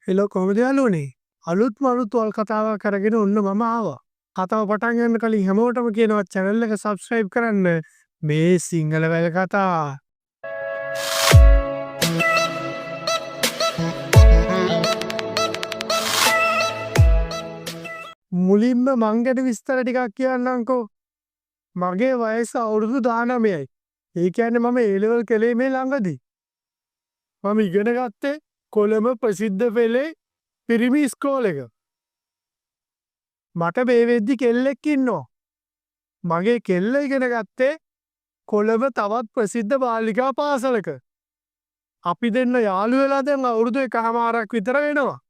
එලෝ කොහොමද යාළුවනේ? අලුත්ම අලුත් වල් කතාවක් කරගෙන ඔන්න මම ආවා. කතාව පටන් ගන්න කලින් හැමෝටම කියනවා channel එක subscribe කරන්න. මේ සිංහල වැල් කතා. මුලින්ම මං ගැන විස්තර ටිකක් කියන්නම්කෝ. මගේ වයස අවුරුදු 19යි. ඒ කියන්නේ මම A level කළේ මේ ළඟදී. මම ඉගෙන ගත්තේ කොළඹ ප්‍රසිද්ධ පෙළේ පිරිමි ඉස්කෝලේක. මට මේ වෙද්දි කෙල්ලෙක් ඉන්නවා. මගේ කෙල්ල ඉගෙන ගත්තේ කොළඹ තවත් ප්‍රසිද්ධ බාලිකා පාසලක. අපි දෙන්න යාළු වෙලා දැන් අවුරුදු එකහමාරක් විතර වෙනවා.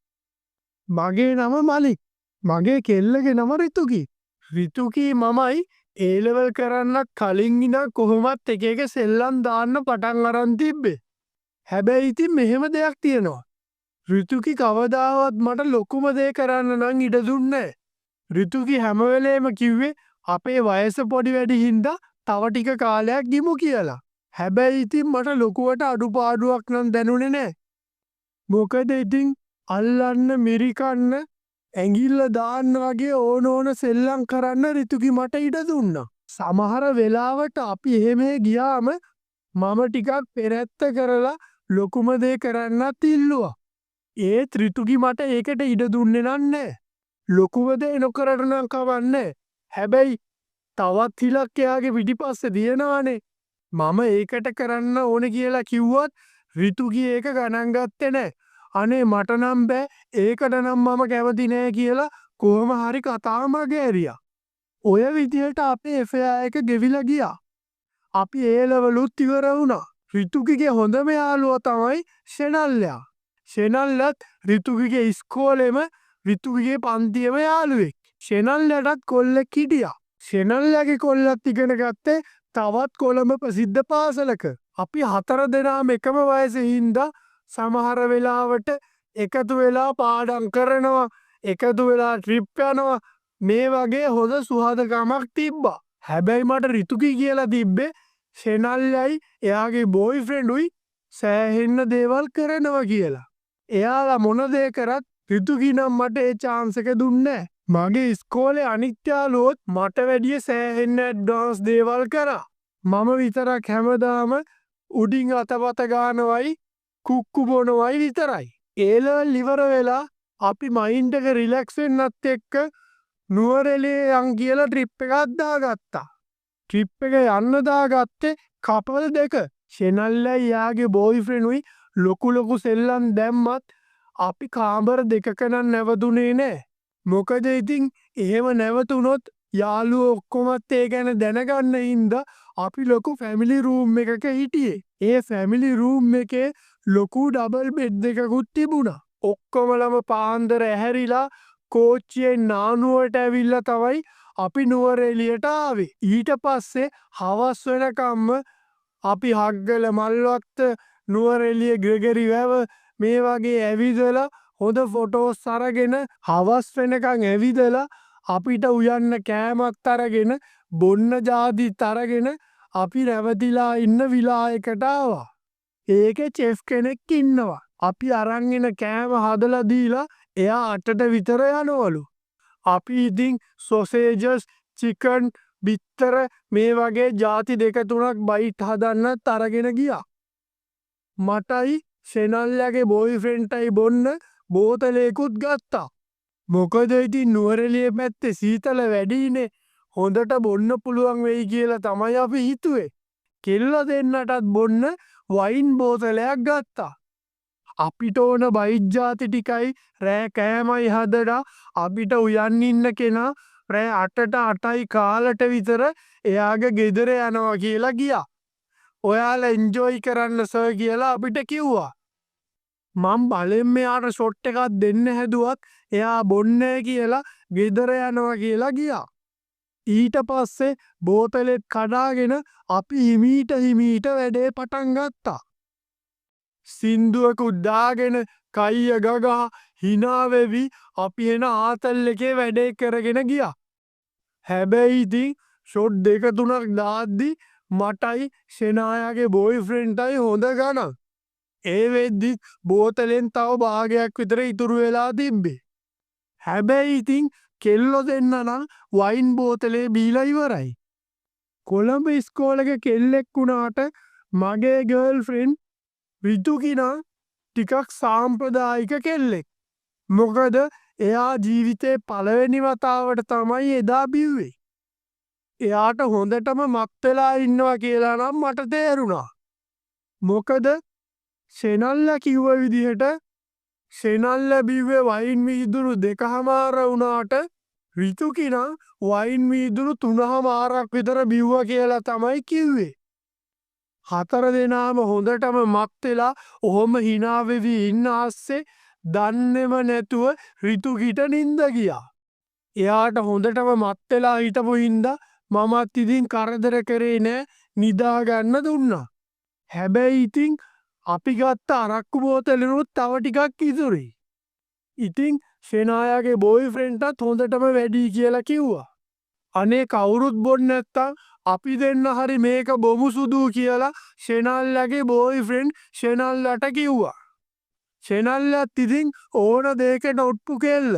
මගේ නම මලික්. මගේ කෙල්ලගේ නම රිතුකි. රිතුකි මමයි A level කරන්න කලින් ඉඳන් කොහොමත් එක එක සෙල්ලම් දාන්න පටන් අරන් තිබ්බේ. හැබැයි ඉතින් මෙහෙම දෙයක් තියෙනවා. රිතුකි කවදාවත් මට ලොකුම දේ කරන්න නම් ඉඩ දුන්නේ නැහැ. රිතුකි හැම වෙලේම කිව්වේ අපේ වයස පොඩි වැඩි හින්දා තව ටික කාලයක් ගිමු කියලා. හැබැයි ඉතින් මට ලොකුවට අඩුපාඩුවක් නම් දැනුනේ නැහැ. මොකද ඉතින් අල්ලන්න මිරිකන්න ඇඟිල්ල දාන්න වගේ ඕන සෙල්ලම් කරන්න රිතුකි මට ඉඩ දුන්නා. සමහර වෙලාවට අපි එහෙම ගියාම මම ටිකක් පෙරැත්ත කරලා ලොකුම දේ කරන්නත් ඉල්ලුවා. ඒත් රිතුකි මට ඒකට ඉඩ දුන්නේ නැහැ. ලොකුම දේ නොකරට නම් කවන්නේ. හැබැයි තවත් හිලක් එයාගේ පිටිපස්සේ දිනනවානේ. මම ඒකට කරන්න ඕනේ කියලා කිව්වත් රිතුකි ඒක ගණන් ගත්තේ නැහැ. අනේ මට නම් බෑ ඒකට නම් මම කැමති නෑ කියලා කොහොම හරි කතාව මගේ ඇරියා. ඔය විදිහට අපේ එෆයා එක ගෙවිලා ගියා. අපි ඒ ලෙවලුත් ඉවර වුණා. රිතුකිගේ හොඳම යාළුවා තමයි ෂෙනල්යා. ෂෙනල්ලත් රිතුකිගේ ඉස්කෝලේම රිතුකිගේ පන්තියේම යාළුවෙක්. ෂෙනල්ලටත් කොල්ලෙක් හිටියා. ෂෙනල්යාගේ කොල්ලත් ඉගෙන ගත්තේ තවත් කොළඹ ප්‍රසිද්ධ පාසලක. අපි 4 දෙනාම එකම වයසේ හින්දා සමහර වෙලාවට එකතු වෙලා පාඩම් කරනවා, එකතු වෙලා ට්‍රිප් යනවා. මේ වගේ හොඳ සුහදකමක් තිබ්බා. හැබැයි මට රිතුකි කියලා තිබ්බේ ෂෙනල්යයි එයාගේ බෝයිෆ්‍රෙන්ඩුයි සෑහෙන්න දේවල් කරනවා කියලා. එයාලා මොන දේ කරත් රිතුකි නම් මට ඒ chance එක දුන්නේ නැහැ. මගේ ඉස්කෝලේ අනිත් යාළුවොත් මට වැඩිය සෑහෙන්න ඇඩ්වාන්ස් දේවල් කරා. මම විතරක් හැමදාම උඩින් අතපත ගානවයි කුක්කු බොනවයි විතරයි. A level ඉවර වෙලා අපි මයින්ඩ් එක රිලැක්ස් වෙන්නත් එක්ක නුවරඑළිය යන් කියලා ට්‍රිප් එකක් දාගත්තා. ට්‍රිප් එක යන්න දාගත්තේ කපල් දෙක. ෂෙනල්ලයි යාගේ බෝයිෆ්‍රෙන්ඩුයි ලොකු සෙල්ලම් දැම්මත් අපි කාමර දෙකක නම් නැවතුනේ නෑ. මොකද ඉතින් එහෙම නැවතුනොත් යාළුවෝ ඔක්කොමත් ඒ ගැන දැනගන්න හින්දා අපි ලොකු ෆැමිලි රූම් එකක හිටියේ. ඒ ෆැමිලි රූම් එකේ ලොකු ඩබල් බෙඩ් දෙකකුත් තිබුණා. ඔක්කොමලම පාන්දර ඇහැරිලා කෝච්චියෙන් නානුවට ඇවිල්ලා තමයි අපි නුවරඑළියට ආවේ. ඊට පස්සේ හවස් වෙනකම්ම අපි හග්ගල මල්වත්ත නුවරඑළිය ග්‍රෙගරි වැව මේ වගේ ඇවිදලා හොඳ ෆොටෝස් අරගෙන හවස් වෙනකන් ඇවිදලා අපිට උයන්න කෑමත් අරගෙන බොන්න ජාතිත් අරගෙන අපි රැවතිලා ඉන්න විලායකට ආවා. ඒකේ චෙෆ් කෙනෙක් ඉන්නවා. අපි අරන් එන කෑම හදලා දීලා එයා 8ට විතර යනවලු. අපි ඉතින් සොසේජස්, චිකන්, බිත්තර මේ වගේ ಜಾති 2-3ක් බයිට් හදන්නත් අරගෙන ගියා. මටයි ෂෙනල්යාගේ බෝයිෆ්‍රෙන්ඩ්ටයි බොන්න බෝතලයකුත් ගත්තා. මොකද ඉතින් නුවරඑළිය පැත්තේ සීතල වැඩිනේ. හොඳට බොන්න පුළුවන් වෙයි කියලා තමයි අපි හිතුවේ. කෙල්ල දෙන්නටත් බොන්න වයින් බෝතලයක් ගත්තා. අපිට ඕන බයිට් ಜಾති ටිකයි රෑ කෑමයි හදලා අපිට උයන් ඉන්න කෙනා රෑ 8ට 8යි කාලට විතර එයාගේ ගෙදර යනවා කියලා ගියා. ඔයාලා එන්ජොයි කරන්න සර් කියලා අපිට කිව්වා. මම බලෙන් මෙයාට ෂොට් එකක් දෙන්න හැදුවත් එයා බොන්නේ කියලා ගෙදර යනවා කියලා ගියා. ඊට පස්සේ බෝතලෙත් කඩාගෙන අපි හිමීට වැඩේ පටන් ගත්තා. සින්දුවකුත් දාගෙන කයිය ගගා හිනා වෙවි අපි එන ආතල් එකේ වැඩේ කරගෙන ගියා. හැබැයි ඉතින් ෂොට් 2-3ක් දාද්දි මටයි ෂෙනායාගේ බෝයිෆ්‍රෙන්ඩ්ටයි හොඳ ගණන්. ඒ වෙද්දි බෝතලෙන් තව භාගයක් විතර ඉතුරු වෙලා තිබ්බේ. හැබැයි ඉතින් කෙල්ලෝ දෙන්න නම් වයින් බෝතලේ බීලා ඉවරයි. කොළඹ ඉස්කෝලක කෙල්ලෙක් වුණාට මගේ ගර්ල්ෆ්‍රෙන්ඩ් රිතුකිනා ටිකක් සාම්ප්‍රදායික කෙල්ලෙක්. මොකද එයා ජීවිතේ පළවෙනි වතාවට තමයි එදා බිව්වේ. එයාට හොඳටම මත් වෙලා ඉන්නවා කියලා නම් මට තේරුණා. මොකද සෙනල්ල කිව්ව විදිහට සෙනල්ල බිව්වේ වයින් වීදුරු 2මාර වුණාට රිතුකිනා වයින් වීදුරු 3මාරක් විතර බිව්වා කියලා තමයි කිව්වේ. 4 දෙනාම හොඳටම මත් වෙලා ඔහොම hina වෙවි ඉන්න ආස්සේ දන්නේම නැතුව රිතුකිට නිින්ද ගියා. එයාට හොඳටම මත් වෙලා හිටපු හින්දා මමත් ඉතින් කරදර කරේ නෑ නිදා ගන්න දුන්නා. හැබැයි ඉතින් අපි ගත්ත අරක්කු බෝතලෙනුත් තව ටිකක් ඉතුරුයි. ඉතින් ෂෙනායාගේ බෝයිෆ්‍රෙන්ඩ්ටත් හොඳටම වැඩි කියලා කිව්වා. අනේ කවුරුත් බොන්න නැත්තම් අපි දෙන්න හරි මේක බොමු සුදු කියලා ෂෙනල්ලගේ බෝයිෆ්‍රෙන්ඩ් ෂෙනල්ලට කිව්වා. ෂෙනල්ලත් ඉතින් ඕන දෙයකට ඔට්ටු කෙල්ල.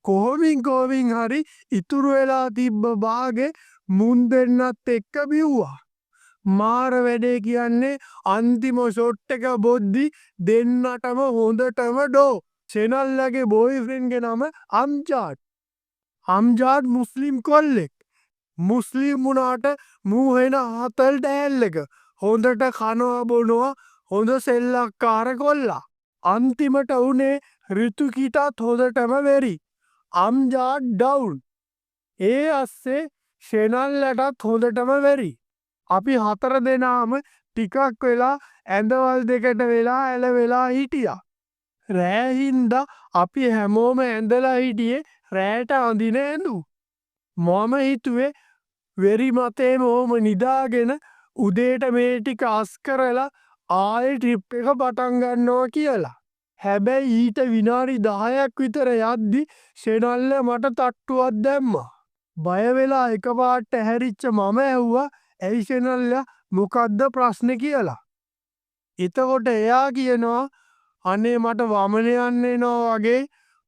කොහොමින් හරි ඉතුරු වෙලා තිබ්බ බාගේ මුන් දෙන්නත් එක්ක බිව්වා. මාර වැඩේ කියන්නේ අන්තිම ෂොට් එක බොද්දි දෙන්නටම හොඳටම ඩෝ. ෂෙනල්ලගේ බෝයිෆ්‍රෙන්ඩ්ගේ නම අම්ජාඩ්. අම්ජාඩ් මුස්ලිම් කොල්ලෙක්. මුස්ලිම් වුණාට මූ වෙන ආතල් ඩෑල්ලක හොඳට කනවා බොනවා හොඳ සෙල්ලක්කාර කොල්ලා. අන්තිමට උනේ රිතුකිටත් හොඳටම වෙරි. අම්ජාඩ් ඩවුන්. ඒ අස්සේ ෂෙනල්ලටත් හොඳටම වෙරි. අපි 4 දෙනාම ටිකක් වෙලා ඇඳවල් දෙකට වෙලා ඇලවෙලා හිටියා. රෑ හින්දා අපි හැමෝම ඇඳලා හිටියේ රෑට අඳින ඇඳුම්. මම හිතුවේ වෙරි මතේම ඕම නිදාගෙන උදේට මේ ටික අස් කරලා ආයෙ ට්‍රිප් එක පටන් ගන්නවා කියලා. හැබැයි ඊට විනාඩි 10ක් විතර යද්දි ෂෙනල්ල මට තට්ටුවක් දැම්මා. බය වෙලා එකපාරට ඇහැරිච්ච මම ඇහුවා ඇයි ෂෙනල්ල මොකද්ද ප්‍රශ්නේ කියලා. එතකොට එයා කියනවා අනේ මට වමන යන්න එනවා වගේ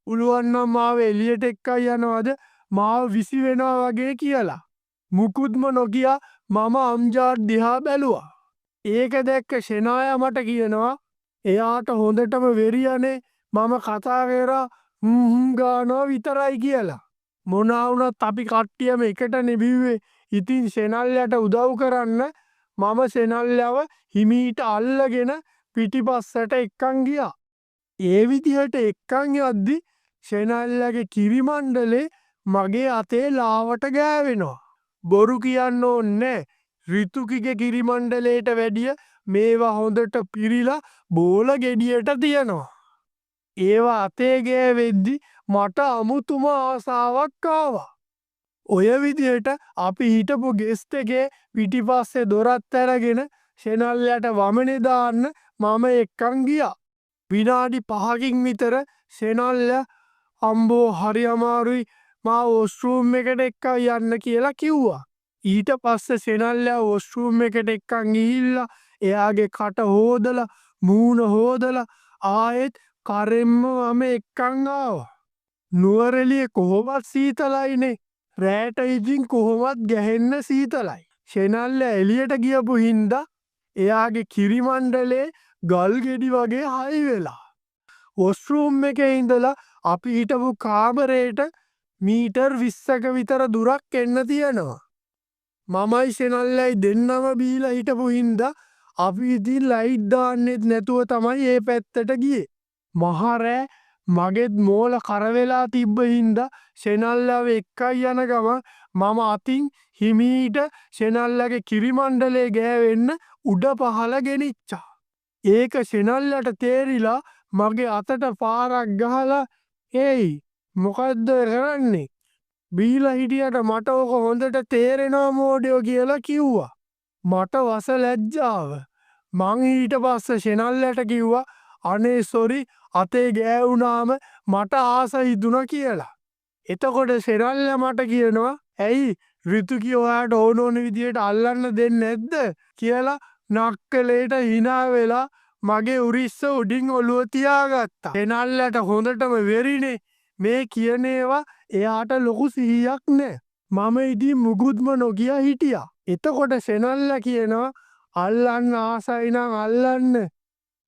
උළුවන් නම් මාව එළියට එක්කයි යනවද මාව විසි වෙනවා වගේ කියලා. මුකුත්ම නොකිය මම අම්ජාඩ් දිහා බැලුවා. ඒක දැක්ක ෂෙනායා මට කියනවා එයාට හොඳටම වෙරියනේ මම කතා කරා ගානවා විතරයි කියලා. මොනා වුණත් අපි කට්ටියම එකට නෙබිව්වේ. ඉතින් ෂෙනල්ලට උදව් කරන්න මම ෂෙනල්ලව හිමීට අල්ලගෙන පිටිපස්සට එක්කන් ගියා. ඒ විදිහට එක්කන් යද්දි ෂෙනල්ලගේ කිරිමණ්ඩලේ මගේ අතේ ලාවට ගෑවෙනවා. බොරු කියන්න ඕනේ රිතුකිගේ කිරිමණ්ඩලේට වැඩිය මේවා හොඳට පිරිලා බෝල ගෙඩියට තියෙනවා. ඒවා අතේ ගෑවෙද්දි මට අමුතුම ආසාවක් ආවා. ඔය විදිහට අපි හිටපු ගෙස්ට් එකේ පිටිපස්සේ දොරත් ඇරගෙන ෂෙනල්ලට වමනේ දාන්න මම එක්කන් ගියා. විනාඩි 5කින් විතර ෂෙනල්ල අම්බෝ හරි අමාරුයි මා වොෂ්රූම් එකට එක්කන් යන්න කියලා කිව්වා. ඊට පස්සේ ෂෙනල්ල වොෂ්රූම් එකට එක්කන් ගිහිල්ලා එයාගේ කට හොදලා මූණ හොදලා ආයෙත් කරෙම්ම මම එක්කන් ආවා. නුවරඑළියේ කොහොමත් සීතලයිනේ. රෑට ඉතින් කොහොමත් ගැහෙන්න සීතලයි. ෂෙනල්ල එළියට ගියපු හින්දා එයාගේ කිරිමණ්ඩලේ ගල් ගෙඩි වගේ හයි වෙලා. වොෂ්රූම් එකේ ඉඳලා අපි හිටපු කාමරේට මීටර් 20ක විතර දුරක් එන්න තියෙනවා. මමයි ෂෙනල්ලයි දෙන්නම බීලා හිටපු හින්දා අපි ඉතින් ලයිට් දාන්නෙත් නැතුව තමයි ඒ පැත්තට ගියේ. මහරෑ මගෙත් මෝල කරවෙලා තිබ්බ හින්දා ෂෙනල්ලව එක්කයි යන ගම මම අතින් හිමීට ෂෙනල්ලගේ කිරිමණ්ඩලේ ගෑවෙන්න උඩ පහල ගෙනිච්චා. ඒක ෂෙනල්ලට තේරිලා මගේ අතට පාරක් ගහලා "ඒයි මොකද්ද කරන්නේ? බීලා හිටියට මට ඕක හොඳට තේරෙනවා මෝඩයෝ" කියලා කිව්වා. මට වස ලැජ්ජාව. මං ඊට පස්සේ ෂෙනල්ලට කිව්වා අනේ සොරි අතේ ගෑවුනාම මට ආස හිතුණා කියලා. එතකොට ෂෙනල්ල මට කියනවා ඇයි රිතුකි ඔයාට ඕන විදියට අල්ලන්න දෙන්නේ නැද්ද කියලා නක්කලේට hina වෙලා මගේ උරිස්ස උඩින් ඔලුව තියාගත්තා. සෙනල්ලට හොඳටම වෙරිනේ. මේ කියන ඒවා එයාට ලොකු සිහියක් නෑ. මම ඉතින් මුකුත්ම නොකිය හිටියා. එතකොට සෙනල්ල කියනවා අල්ලන්න ආසයි නම් අල්ලන්න.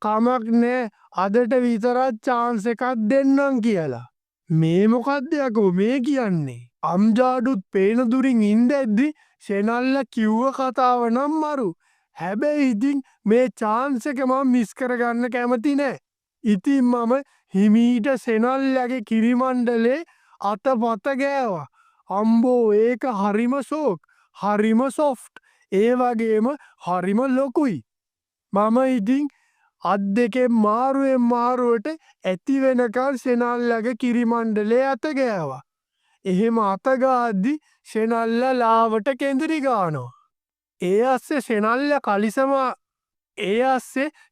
කමක් නෑ අදට විතරක් chance එකක් දෙන්නම් කියලා. මේ මොකද්ද යකෝ මේ කියන්නේ? අම්ජාඩුත් පේන දුරින් ඉඳද්දි සෙනල්ල කිව්ව කතාව නම් මරු. හැබැයි ඉතින් මේ chance එක මම මිස් කරගන්න කැමති නෑ. ඉතින් මම හිමීට සෙනල්ලගේ කිරිමණ්ඩලේ අතපත ගෑවා. අම්බෝ ඒක හරිම ෂෝක්. හරිම සොෆ්ට්. ඒ වගේම හරිම ලොකුයි. මම ඉතින් අත් දෙකෙන් මාරුවෙන් මාරුවට ඇති වෙනකල් සෙනල්ලගේ කිරිමණ්ඩලේ අත ගෑවා. එහෙම අත ගාද්දි සෙනල්ල ලාවට කෙඳිරි ගානවා. ඒ අස්සේ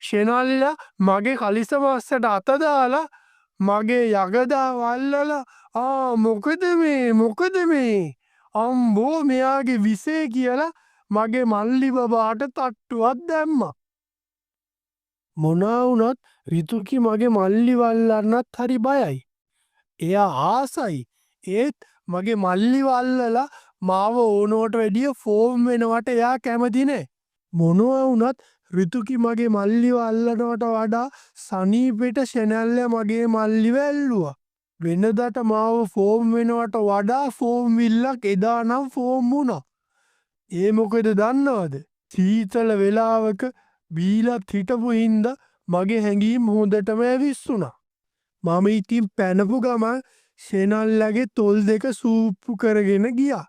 සෙනල්ල මගේ කලිසම අස්සට අත දාලා මගේ යගදා වල්ලලා මොකද මේ අම්බෝ මෙයාගේ විසේ කියලා මගේ මල්ලි බබාට තට්ටුවක් දැම්මා. මොනා වුණත් රිතුකි මගේ මල්ලි වල්ලන්නත් හරි බයයි. එයා ආසයි. ඒත් මගේ මල්ලි වල්ලලා මාව ඕනෝට වැඩිය ෆෝම් වෙනවට එයා කැමති නෑ. මොනවා වුණත් රිතුකි මගේ මල්ලි වල්ලනවට වඩා සනීපෙට සෙනල්ල මගේ මල්ලි වැල්ලුවා. වෙනදට මාව ෆෝම් වෙනවට වඩා ෆෝම් විල්ලක් එදා නම් ෆෝම් වුණා. ඒ මොකද දන්නවද? සීතල වෙලාවක බීලත් හිටපු හින්දා මගේ හැඟීම් හොඳටම ඇවිස්සුණා. මම ඉතින් පැනපු ගමන් සෙනල්ලගේ තොල් දෙක සූප්පු කරගෙන ගියා.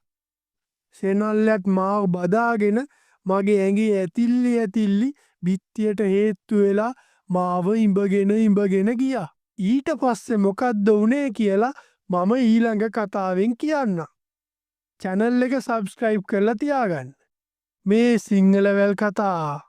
සෙනල්ලත් මාව බදාගෙන මගේ ඇඟේ ඇතිල්ලි බිත්තියට හේතු වෙලා මාව ඉඹගෙන ගියා. ඊට පස්සේ මොකද්ද වුනේ කියලා මම ඊළඟ කතාවෙන් කියන්නම්. channel එක subscribe කරලා තියාගන්න. මේ සිංහල වැල් කතා